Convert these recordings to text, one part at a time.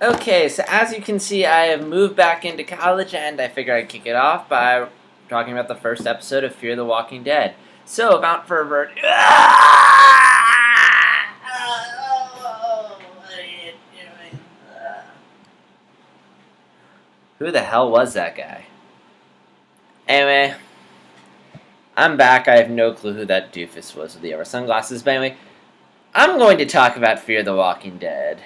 Okay, so as you can see, I have moved back into college, and I figured I'd kick it off by talking about the first episode of Fear the Walking Dead. So, about for a bird. Who the hell was that guy? Anyway, I'm back. I have no clue who that doofus was with the yellow sunglasses. But anyway, I'm going to talk about Fear the Walking Dead.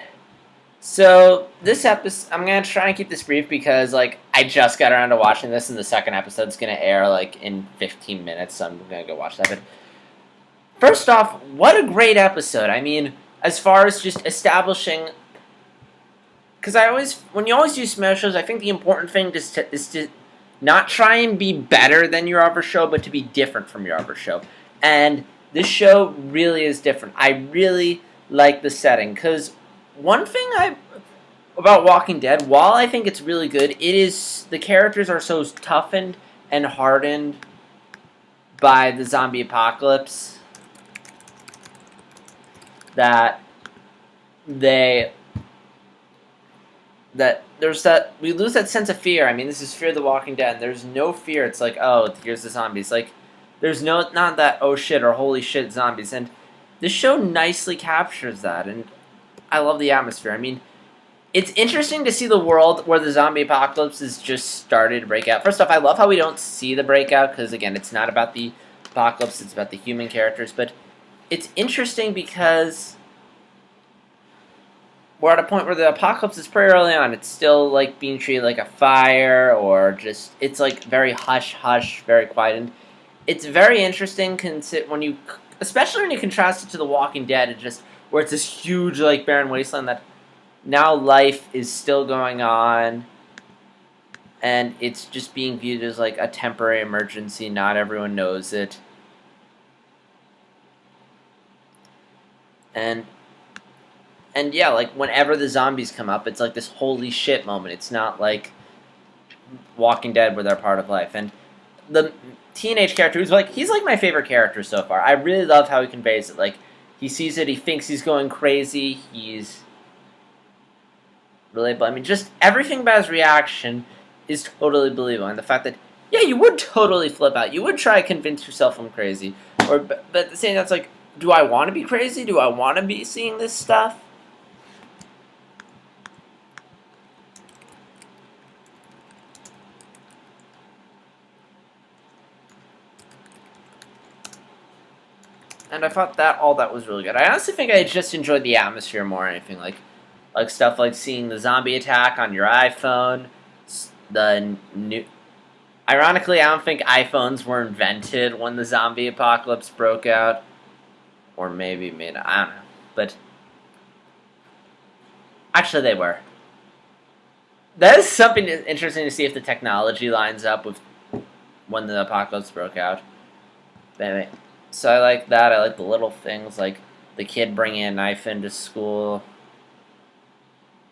So this episode, I'm gonna try and keep this brief because I just got around to watching this, and the second episode's gonna air in 15 minutes. So I'm gonna go watch that. But first off, what a great episode! I mean, as far as just establishing, because when you always do smash shows, I think the important thing is to not try and be better than your other show, but to be different from your other show. And this show really is different. I really like the setting because one thing about Walking Dead, while I think it's really good, the characters are so toughened and hardened by the zombie apocalypse that we lose that sense of fear. I mean, this is Fear the Walking Dead. And there's no fear. It's like, oh, here's the zombies. There's not that oh shit or holy shit zombies. And this show nicely captures that, and I love the atmosphere. I mean, it's interesting to see the world where the zombie apocalypse has just started to break out. First off, I love how we don't see the breakout because, again, it's not about the apocalypse, it's about the human characters. But it's interesting because we're at a point where the apocalypse is pretty early on. It's still being treated like a fire, or just it's very hush hush, very quiet, and it's very interesting especially when you contrast it to The Walking Dead, and just where it's this huge barren wasteland that now life is still going on, and it's just being viewed as a temporary emergency. Not everyone knows it, and yeah, whenever the zombies come up, it's this holy shit moment. It's not like Walking Dead where they're part of life. And the teenage character he's my favorite character so far. I really love how he conveys it. He sees it, he thinks he's going crazy, he's relatable. I mean, just everything about his reaction is totally believable. And the fact that, yeah, you would totally flip out. You would try to convince yourself I'm crazy. But at the same time, that's do I want to be crazy? Do I want to be seeing this stuff? And I thought all that was really good. I honestly think I just enjoyed the atmosphere more than anything. Stuff like seeing the zombie attack on your iPhone. The new. Ironically, I don't think iPhones were invented when the zombie apocalypse broke out, or maybe I don't know. But actually, they were. That is something interesting to see if the technology lines up with when the apocalypse broke out. But anyway, so I like that. I like the little things, like the kid bringing a knife into school.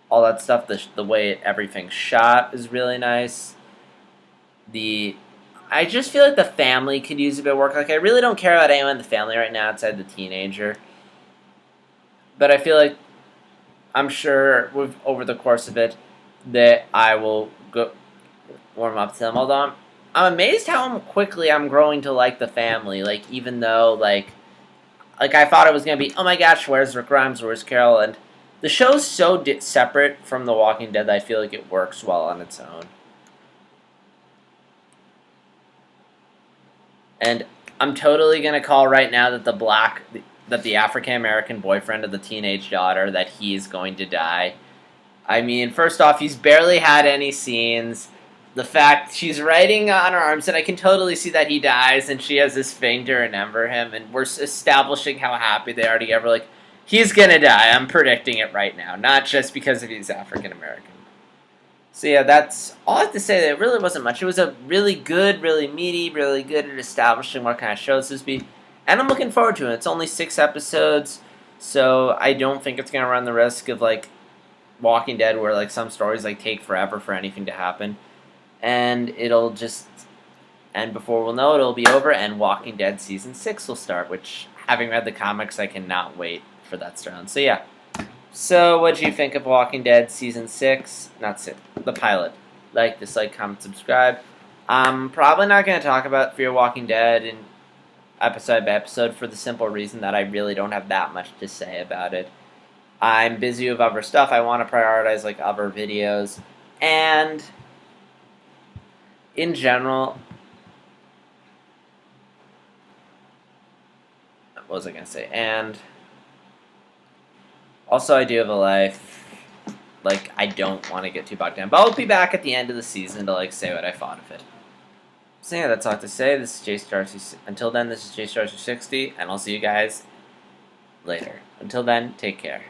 All that stuff. The way everything's shot is really nice. I just feel like the family could use a bit of work. I really don't care about anyone in the family right now outside the teenager. But I feel like I'm sure over the course of it that I will go warm up to them. Although I'm amazed how quickly I'm growing to like the family. Even though I thought it was gonna be, oh my gosh, where's Rick Grimes, where's Carol, and the show's so separate from The Walking Dead that I feel like it works well on its own. And I'm totally gonna call right now that the African American boyfriend of the teenage daughter, that he's going to die. I mean, first off, he's barely had any scenes. The fact she's writing on her arms, and I can totally see that he dies, and she has this thing to remember him, and we're establishing how happy they are together. He's gonna die. I'm predicting it right now, not just because of he's African American. So yeah, that's all I have to say. That it really wasn't much. It was a really good, really meaty, really good at establishing what kind of show this would be, and I'm looking forward to it. It's only 6 episodes, so I don't think it's gonna run the risk of Walking Dead, where some stories take forever for anything to happen, and it'll just end before we'll know it. It'll be over, and Walking Dead season 6 will start. Which, having read the comics, I cannot wait for that to start. So yeah. So, what do you think of Walking Dead Season 6? Not 6, the pilot. Like, dislike, comment, subscribe. I'm probably not going to talk about Fear Walking Dead in episode by episode for the simple reason that I really don't have that much to say about it. I'm busy with other stuff. I want to prioritize, like, other videos. And, in general, what was I going to say? And also, I do have a life. Like, I don't want to get too bogged down. But I'll be back at the end of the season to, like, say what I thought of it. So yeah, that's all I have to say. This is JStar. Until then, this is JStar 60, and I'll see you guys later. Until then, take care.